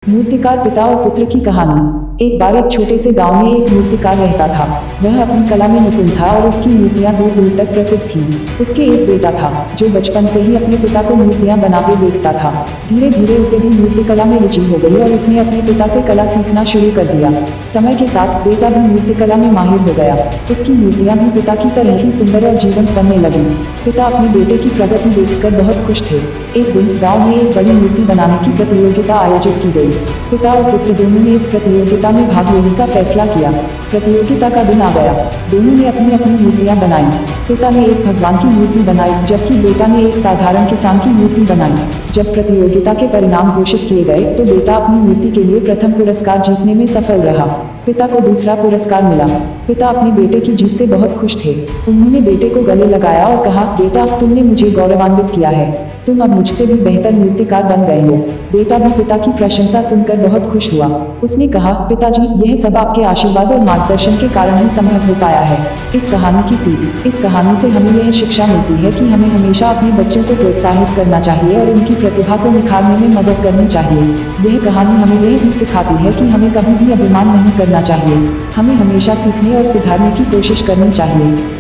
मूर्तिकार पिता और पुत्र की कहानी। एक बार एक छोटे से गांव में एक मूर्तिकार रहता था। वह अपनी कला में निपुण था और उसकी मूर्तियां दूर दूर तक प्रसिद्ध थीं। उसके एक बेटा था जो बचपन से ही अपने पिता को मूर्तियां बनाते देखता था। धीरे धीरे उसे भी मूर्ति कला में रुचि हो गई और उसने अपने पिता से कला सीखना शुरू कर दिया। समय के साथ बेटा भी मूर्ति कला में माहिर हो गया। उसकी मूर्तियां भी पिता की तरह ही सुंदर और जीवंत बनने लगी। पिता अपने बेटे की प्रगति देखकर बहुत खुश थे। एक दिन गांव में एक बड़ी मूर्ति बनाने की प्रतियोगिता आयोजित की गई। पिता और पुत्र दोनों ने इस प्रतियोगिता में भाग लेने का फैसला किया। प्रतियोगिता का दिन आ गया। दोनों ने अपनी अपनी मूर्तियां बनाई। पिता ने एक भगवान की मूर्ति बनाई जबकि बेटा ने एक साधारण किसान की मूर्ति बनाई। जब प्रतियोगिता के परिणाम घोषित किए गए तो बेटा अपनी मूर्ति के लिए प्रथम पुरस्कार जीतने में सफल रहा। पिता को दूसरा पुरस्कार मिला। पिता अपने बेटे की जीत से बहुत खुश थे। उन्होंने बेटे को गले लगाया और कहा, बेटा, तुमने मुझे गौरवान्वित किया है। तुम अब मुझसे भी बेहतर मूर्तिकार बन गए हो। बेटा भी पिता की प्रशंसा सुनकर बहुत खुश हुआ। उसने कहा, पिताजी, यह सब आपके आशीर्वाद और मार्गदर्शन के कारण ही संभव हो पाया है। इस कहानी की सीख। इस कहानी से हमें यह शिक्षा मिलती है कि हमें हमेशा अपने बच्चों को प्रोत्साहित करना चाहिए और उनकी प्रतिभा को निखारने में मदद करनी चाहिए। यह कहानी हमें यह भी सिखाती है कि हमें कभी भी अभिमान नहीं करना चाहिए। हमें हमेशा सीखने और सुधारने की कोशिश करनी चाहिए।